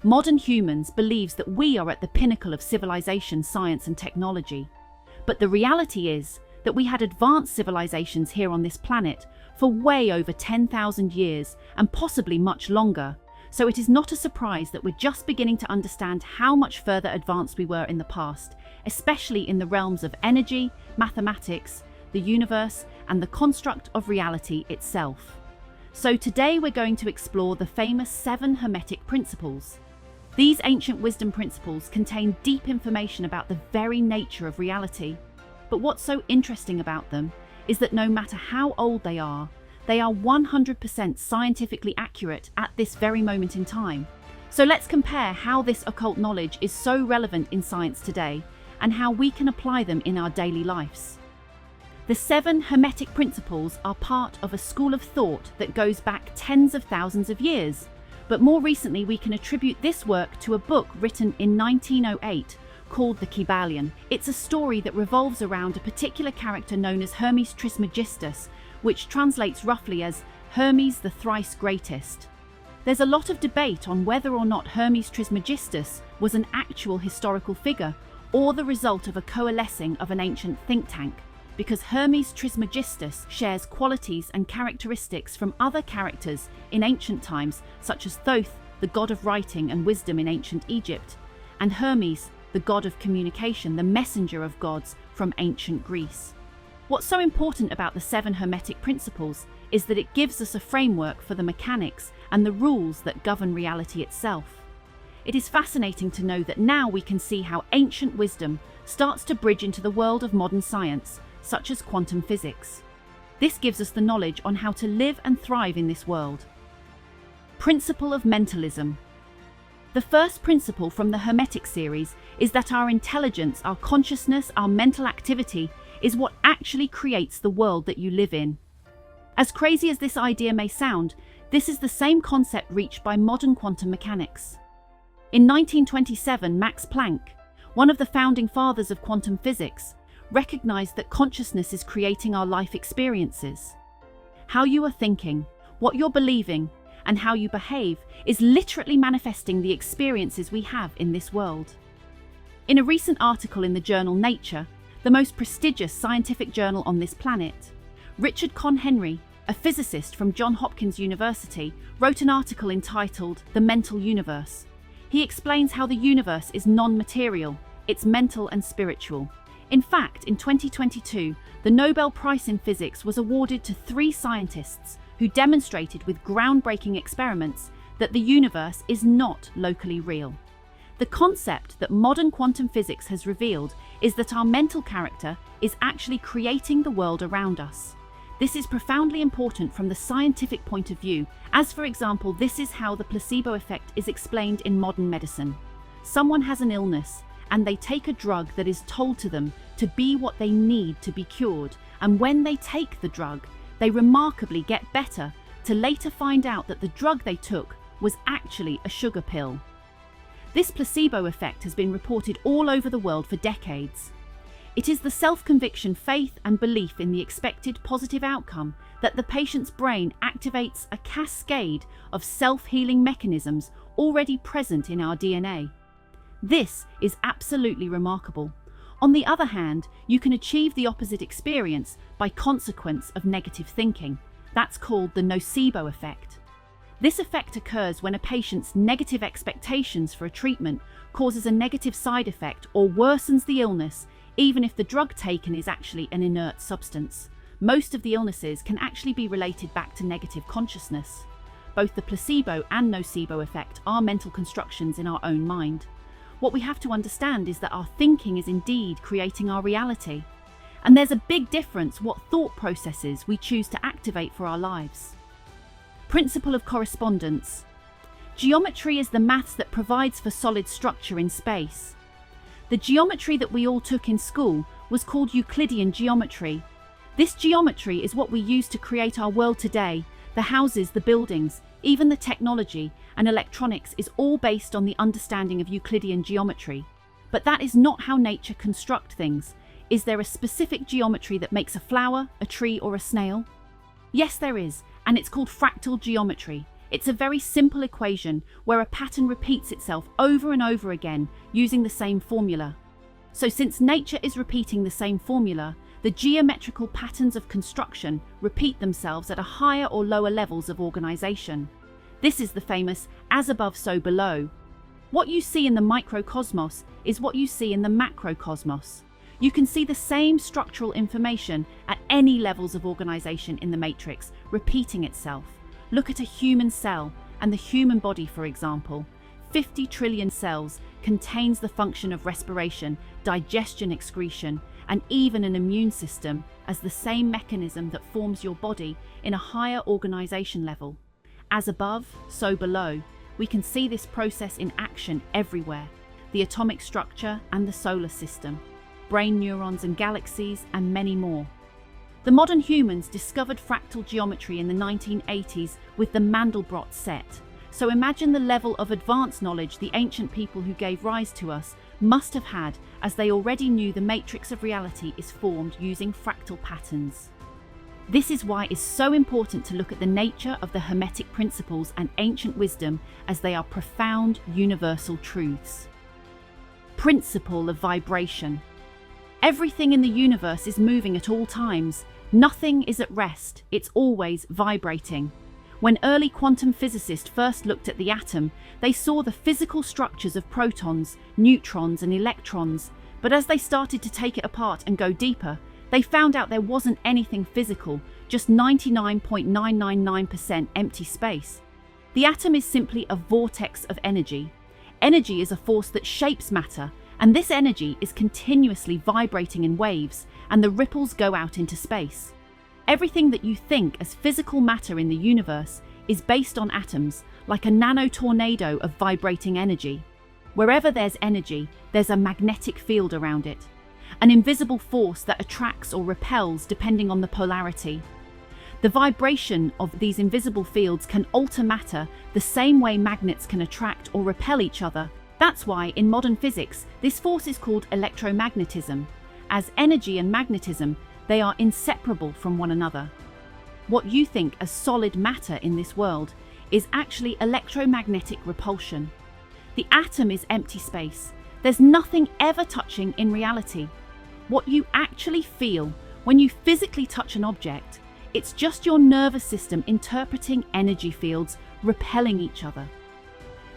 Modern humans believes that we are at the pinnacle of civilization, science, and technology. But the reality is that we had advanced civilizations here on this planet for way over 10,000 years and possibly much longer. So it is not a surprise that we're just beginning to understand how much further advanced we were in the past, especially in the realms of energy, mathematics, the universe, and the construct of reality itself. So today we're going to explore the famous 7 Hermetic Principles. These ancient wisdom principles contain deep information about the very nature of reality. But what's so interesting about them is that no matter how old they are 100% scientifically accurate at this very moment in time. So let's compare how this occult knowledge is so relevant in science today and how we can apply them in our daily lives. The 7 Hermetic Principles are part of a school of thought that goes back tens of thousands of years, but more recently we can attribute this work to a book written in 1908 called The Kybalion. It's a story that revolves around a particular character known as Hermes Trismegistus, which translates roughly as Hermes the thrice greatest. There's a lot of debate on whether or not Hermes Trismegistus was an actual historical figure or the result of a coalescing of an ancient think tank, because Hermes Trismegistus shares qualities and characteristics from other characters in ancient times, such as Thoth, the god of writing and wisdom in ancient Egypt, and Hermes, the god of communication, the messenger of gods from ancient Greece. What's so important about the 7 Hermetic Principles is that it gives us a framework for the mechanics and the rules that govern reality itself. It is fascinating to know that now we can see how ancient wisdom starts to bridge into the world of modern science, such as quantum physics. This gives us the knowledge on how to live and thrive in this world. Principle of mentalism. The first principle from the Hermetic series is that our intelligence, our consciousness, our mental activity is what actually creates the world that you live in. As crazy as this idea may sound, this is the same concept reached by modern quantum mechanics. In 1927, Max Planck, one of the founding fathers of quantum physics, recognized that consciousness is creating our life experiences. How you are thinking, what you're believing, and how you behave is literally manifesting the experiences we have in this world. In a recent article in the journal Nature, the most prestigious scientific journal on this planet, Richard Conn Henry, a physicist from Johns Hopkins University, wrote an article entitled The Mental Universe. He explains how the universe is non-material, it's mental and spiritual. In fact, in 2022, the Nobel Prize in Physics was awarded to 3 scientists who demonstrated with groundbreaking experiments that the universe is not locally real. The concept that modern quantum physics has revealed is that our mental character is actually creating the world around us. This is profoundly important from the scientific point of view, as for example, this is how the placebo effect is explained in modern medicine. Someone has an illness, and they take a drug that is told to them to be what they need to be cured, and when they take the drug, they remarkably get better, to later find out that the drug they took was actually a sugar pill. This placebo effect has been reported all over the world for decades. It is the self-conviction, faith, and belief in the expected positive outcome that the patient's brain activates a cascade of self-healing mechanisms already present in our DNA. This is absolutely remarkable. On the other hand, you can achieve the opposite experience by consequence of negative thinking. That's called the nocebo effect. This effect occurs when a patient's negative expectations for a treatment causes a negative side effect or worsens the illness, even if the drug taken is actually an inert substance. Most of the illnesses can actually be related back to negative consciousness. Both the placebo and nocebo effect are mental constructions in our own mind. What we have to understand is that our thinking is indeed creating our reality. And there's a big difference what thought processes we choose to activate for our lives. Principle of correspondence. Geometry is the maths that provides for solid structure in space. The geometry that we all took in school was called Euclidean geometry. This geometry is what we use to create our world today. The houses, the buildings, even the technology and electronics is all based on the understanding of Euclidean geometry. But that is not how nature constructs things. Is there a specific geometry that makes a flower, a tree, or a snail? Yes, there is, and it's called fractal geometry. It's a very simple equation where a pattern repeats itself over and over again using the same formula. So since nature is repeating the same formula, the geometrical patterns of construction repeat themselves at a higher or lower levels of organization. This is the famous as above, so below. What you see in the microcosmos is what you see in the macrocosmos. You can see the same structural information at any levels of organization in the matrix, repeating itself. Look at a human cell and the human body, for example. 50 trillion cells contains the function of respiration, digestion, excretion, and even an immune system as the same mechanism that forms your body in a higher organization level. As above, so below. We can see this process in action everywhere. The atomic structure and the solar system, brain neurons and galaxies, and many more. The modern humans discovered fractal geometry in the 1980s with the Mandelbrot set. So imagine the level of advanced knowledge the ancient people who gave rise to us must have had, as they already knew the matrix of reality is formed using fractal patterns. This is why it's so important to look at the nature of the Hermetic Principles and ancient wisdom, as they are profound universal truths. Principle of vibration. Everything in the universe is moving at all times. Nothing is at rest, it's always vibrating. When early quantum physicists first looked at the atom, they saw the physical structures of protons, neutrons, and electrons. But as they started to take it apart and go deeper, they found out there wasn't anything physical, just 99.999% empty space. The atom is simply a vortex of energy. Energy is a force that shapes matter, and this energy is continuously vibrating in waves, and the ripples go out into space. Everything that you think as physical matter in the universe is based on atoms, like a nano-tornado of vibrating energy. Wherever there's energy, there's a magnetic field around it, an invisible force that attracts or repels depending on the polarity. The vibration of these invisible fields can alter matter the same way magnets can attract or repel each other. That's why in modern physics, this force is called electromagnetism. As energy and magnetism, they are inseparable from one another. What you think as solid matter in this world is actually electromagnetic repulsion. The atom is empty space. There's nothing ever touching in reality. What you actually feel when you physically touch an object, it's just your nervous system interpreting energy fields repelling each other.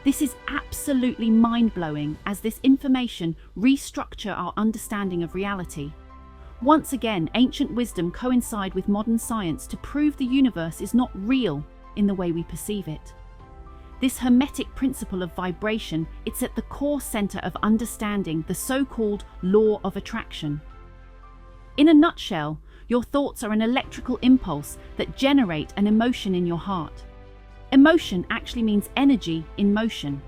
This is absolutely mind-blowing, as this information restructures our understanding of reality. Once again, ancient wisdom coincides with modern science to prove the universe is not real in the way we perceive it. This Hermetic principle of vibration, it's at the core center of understanding the so-called law of attraction. In a nutshell, your thoughts are an electrical impulse that generate an emotion in your heart. Emotion actually means energy in motion.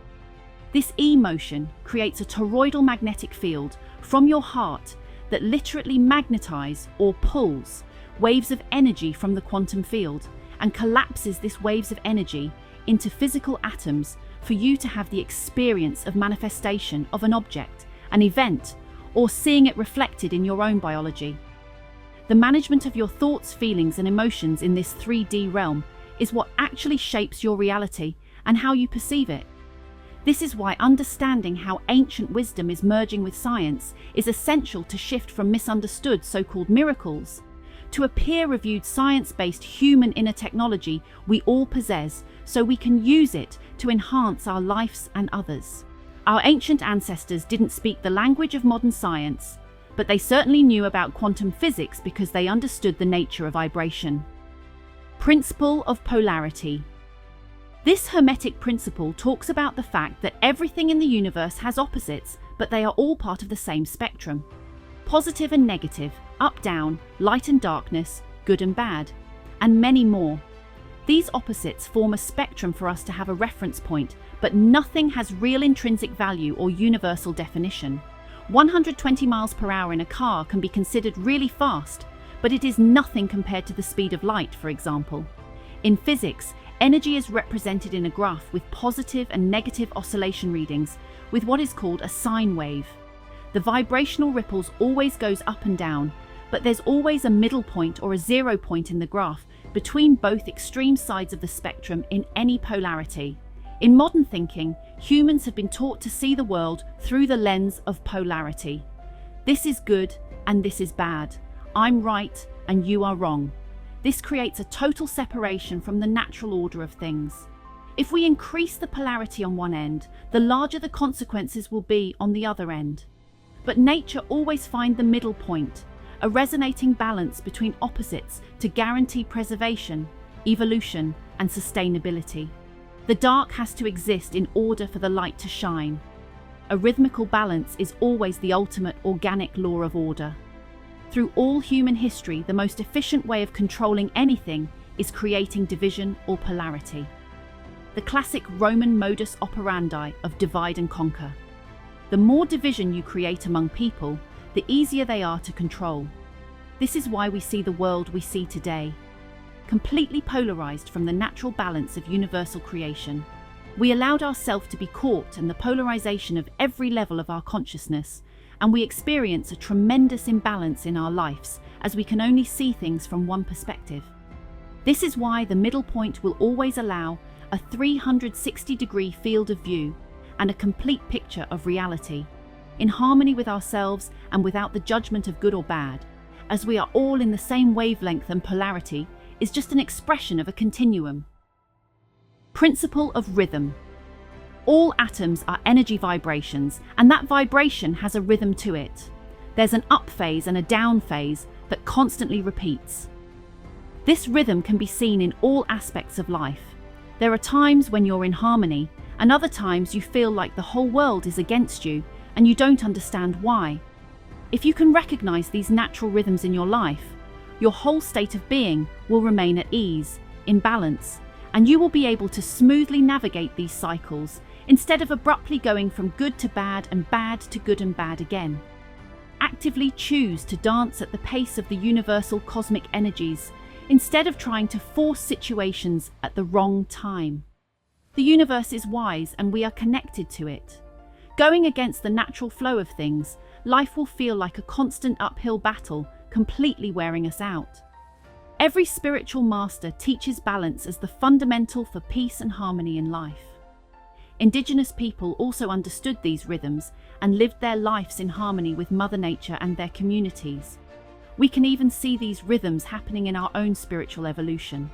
This emotion creates a toroidal magnetic field from your heart that literally magnetizes or pulls waves of energy from the quantum field and collapses these waves of energy into physical atoms for you to have the experience of manifestation of an object, an event, or seeing it reflected in your own biology. The management of your thoughts, feelings, and emotions in this 3D realm is what actually shapes your reality and how you perceive it. This is why understanding how ancient wisdom is merging with science is essential to shift from misunderstood so-called miracles to a peer-reviewed science-based human inner technology we all possess, so we can use it to enhance our lives and others. Our ancient ancestors didn't speak the language of modern science, but they certainly knew about quantum physics because they understood the nature of vibration. Principle of polarity. This Hermetic principle talks about the fact that everything in the universe has opposites, but they are all part of the same spectrum. Positive and negative, up, down, light and darkness, good and bad, and many more. These opposites form a spectrum for us to have a reference point, but nothing has real intrinsic value or universal definition. 120 miles per hour in a car can be considered really fast, but it is nothing compared to the speed of light, for example. In physics, energy is represented in a graph with positive and negative oscillation readings with what is called a sine wave. The vibrational ripples always goes up and down, but there's always a middle point or a 0 point in the graph between both extreme sides of the spectrum in any polarity. In modern thinking, humans have been taught to see the world through the lens of polarity. This is good and this is bad. I'm right and you are wrong. This creates a total separation from the natural order of things. If we increase the polarity on one end, the larger the consequences will be on the other end. But nature always finds the middle point, a resonating balance between opposites to guarantee preservation, evolution, and sustainability. The dark has to exist in order for the light to shine. A rhythmical balance is always the ultimate organic law of order. Through all human history, the most efficient way of controlling anything is creating division or polarity. The classic Roman modus operandi of divide and conquer. The more division you create among people, the easier they are to control. This is why we see the world we see today, completely polarized from the natural balance of universal creation. We allowed ourselves to be caught in the polarization of every level of our consciousness, and we experience a tremendous imbalance in our lives as we can only see things from one perspective. This is why the middle point will always allow a 360-degree field of view and a complete picture of reality, in harmony with ourselves and without the judgment of good or bad, as we are all in the same wavelength, and polarity is just an expression of a continuum. Principle of rhythm. All atoms are energy vibrations, and that vibration has a rhythm to it. There's an up phase and a down phase that constantly repeats. This rhythm can be seen in all aspects of life. There are times when you're in harmony, and other times you feel like the whole world is against you and you don't understand why. If you can recognize these natural rhythms in your life, your whole state of being will remain at ease, in balance, and you will be able to smoothly navigate these cycles instead of abruptly going from good to bad and bad to good and bad again. Actively choose to dance at the pace of the universal cosmic energies instead of trying to force situations at the wrong time. The universe is wise and we are connected to it. Going against the natural flow of things, life will feel like a constant uphill battle, completely wearing us out. Every spiritual master teaches balance as the fundamental for peace and harmony in life. Indigenous people also understood these rhythms and lived their lives in harmony with Mother Nature and their communities. We can even see these rhythms happening in our own spiritual evolution.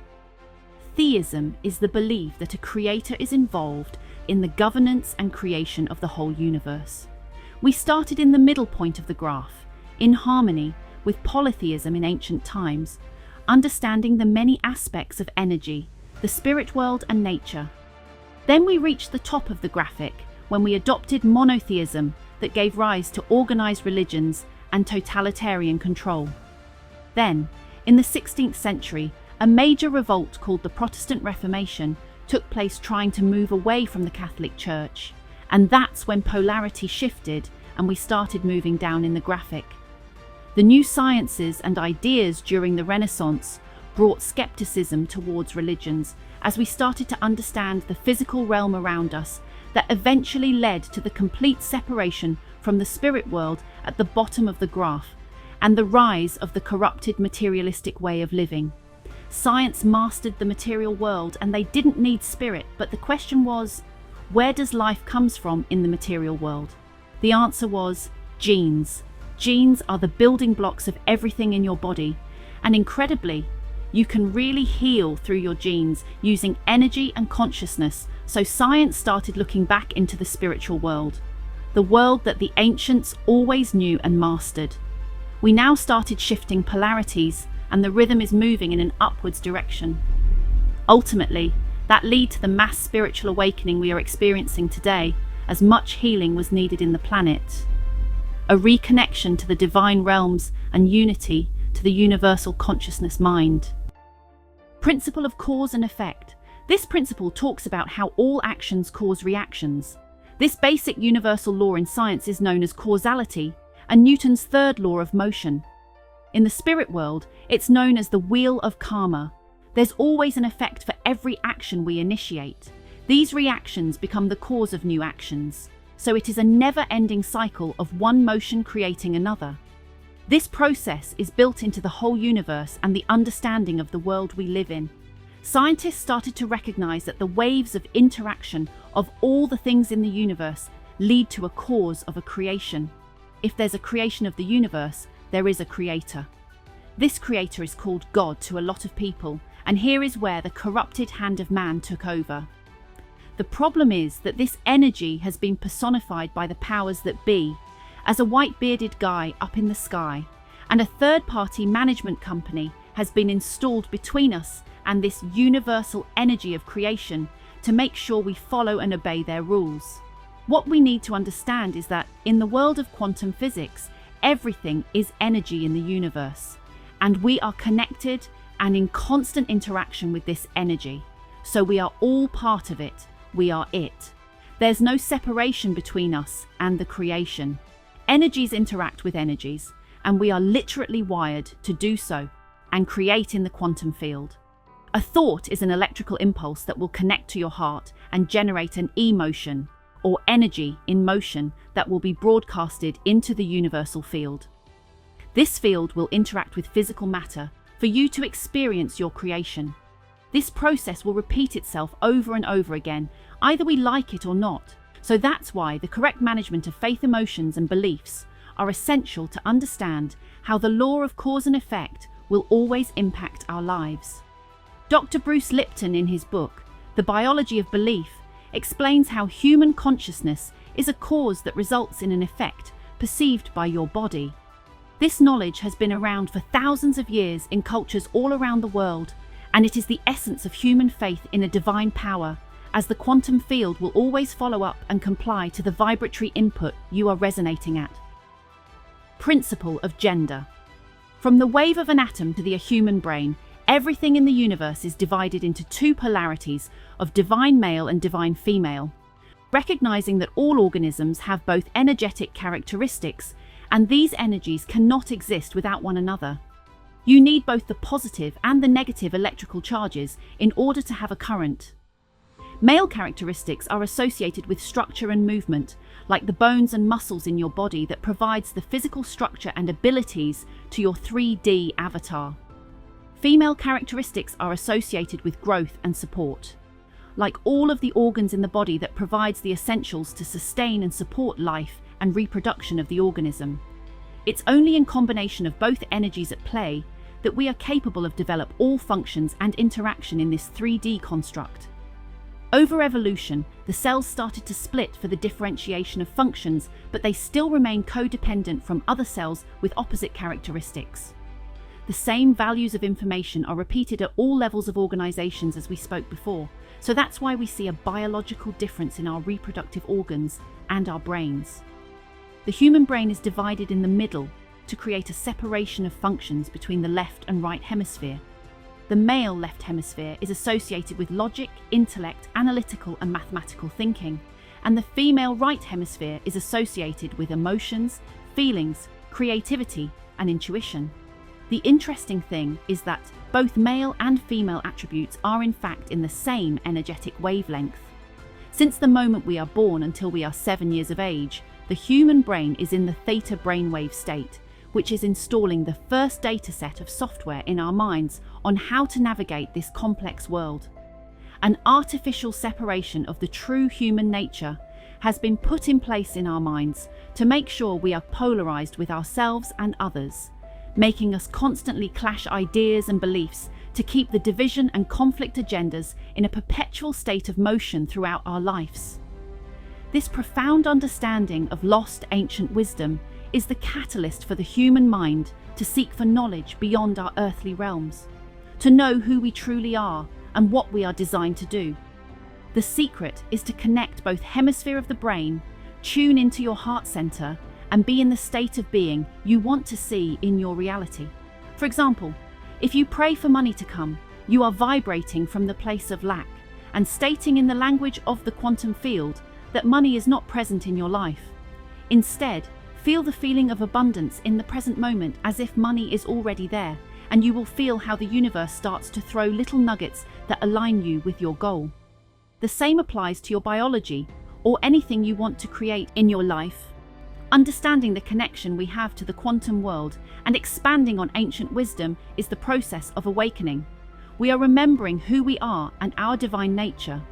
Theism is the belief that a creator is involved in the governance and creation of the whole universe. We started in the middle point of the graph, in harmony with polytheism in ancient times, understanding the many aspects of energy, the spirit world and nature. Then we reached the top of the graphic when we adopted monotheism that gave rise to organized religions and totalitarian control. Then, in the 16th century, a major revolt called the Protestant Reformation took place, trying to move away from the Catholic Church. And that's when polarity shifted and we started moving down in the graphic. The new sciences and ideas during the Renaissance brought skepticism towards religions as we started to understand the physical realm around us, that eventually led to the complete separation from the spirit world at the bottom of the graph and the rise of the corrupted materialistic way of living. Science mastered the material world and they didn't need spirit, but the question was, where does life comes from in the material world? The answer was genes. Genes are the building blocks of everything in your body, and incredibly, you can really heal through your genes using energy and consciousness. So science started looking back into the spiritual world, the world that the ancients always knew and mastered. We now started shifting polarities, and the rhythm is moving in an upwards direction. Ultimately, that led to the mass spiritual awakening we are experiencing today, as much healing was needed in the planet. A reconnection to the divine realms and unity to the universal consciousness mind. Principle of cause and effect. This principle talks about how all actions cause reactions. This basic universal law in science is known as causality, and Newton's third law of motion. In the spirit world, it's known as the wheel of karma. There's always an effect for every action we initiate. These reactions become the cause of new actions. So it is a never-ending cycle of one motion creating another. This process is built into the whole universe and the understanding of the world we live in. Scientists started to recognize that the waves of interaction of all the things in the universe lead to a cause of a creation. If there's a creation of the universe, there is a creator. This creator is called God to a lot of people, and here is where the corrupted hand of man took over. The problem is that this energy has been personified by the powers that be as a white-bearded guy up in the sky, and a third-party management company has been installed between us and this universal energy of creation to make sure we follow and obey their rules. What we need to understand is that in the world of quantum physics, everything is energy in the universe, and we are connected and in constant interaction with this energy. So we are all part of it. We are it. There's no separation between us and the creation. Energies interact with energies, and we are literally wired to do so and create in the quantum field. A thought is an electrical impulse that will connect to your heart and generate an emotion, or energy in motion, that will be broadcasted into the universal field. This field will interact with physical matter for you to experience your creation. This process will repeat itself over and over again, either we like it or not. So that's why the correct management of faith, emotions, and beliefs are essential to understand how the law of cause and effect will always impact our lives. Dr. Bruce Lipton, in his book, The Biology of Belief, explains how human consciousness is a cause that results in an effect perceived by your body. This knowledge has been around for thousands of years in cultures all around the world, and it is the essence of human faith in a divine power, as the quantum field will always follow up and comply to the vibratory input you are resonating at. Principle of gender. From the wave of an atom to the human brain, everything in the universe is divided into two polarities of divine male and divine female. Recognizing that all organisms have both energetic characteristics, and these energies cannot exist without one another. You need both the positive and the negative electrical charges in order to have a current. Male characteristics are associated with structure and movement, like the bones and muscles in your body that provides the physical structure and abilities to your 3D avatar. Female characteristics are associated with growth and support, like all of the organs in the body that provides the essentials to sustain and support life and reproduction of the organism. It's only in combination of both energies at play that we are capable of develop all functions and interaction in this 3D construct. Over evolution, the cells started to split for the differentiation of functions, but they still remain codependent from other cells with opposite characteristics. The same values of information are repeated at all levels of organizations as we spoke before, so that's why we see a biological difference in our reproductive organs and our brains. The human brain is divided in the middle to create a separation of functions between the left and right hemisphere. The male left hemisphere is associated with logic, intellect, analytical and mathematical thinking, and the female right hemisphere is associated with emotions, feelings, creativity, and intuition. The interesting thing is that both male and female attributes are in fact in the same energetic wavelength. Since the moment we are born until we are 7 years of age, the human brain is in the theta brainwave state, which is installing the first data set of software in our minds on how to navigate this complex world. An artificial separation of the true human nature has been put in place in our minds to make sure we are polarized with ourselves and others, making us constantly clash ideas and beliefs to keep the division and conflict agendas in a perpetual state of motion throughout our lives. This profound understanding of lost ancient wisdom is the catalyst for the human mind to seek for knowledge beyond our earthly realms, to know who we truly are and what we are designed to do. The secret is to connect both hemisphere of the brain, tune into your heart center, and be in the state of being you want to see in your reality. For example, if you pray for money to come, you are vibrating from the place of lack and stating in the language of the quantum field that money is not present in your life. Instead, feel the feeling of abundance in the present moment as if money is already there, and you will feel how the universe starts to throw little nuggets that align you with your goal. The same applies to your biology or anything you want to create in your life. Understanding the connection we have to the quantum world and expanding on ancient wisdom is the process of awakening. We are remembering who we are and our divine nature.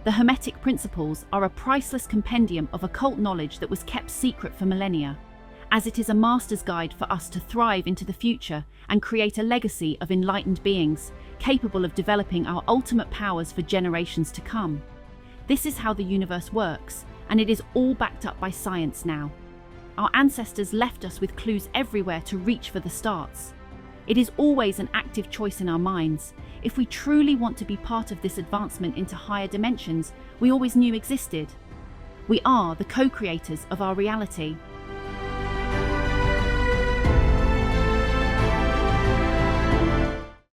The Hermetic Principles are a priceless compendium of occult knowledge that was kept secret for millennia, as it is a master's guide for us to thrive into the future and create a legacy of enlightened beings, capable of developing our ultimate powers for generations to come. This is how the universe works, and it is all backed up by science now. Our ancestors left us with clues everywhere to reach for the stars. It is always an active choice in our minds. If we truly want to be part of this advancement into higher dimensions we always knew existed. We are the co-creators of our reality.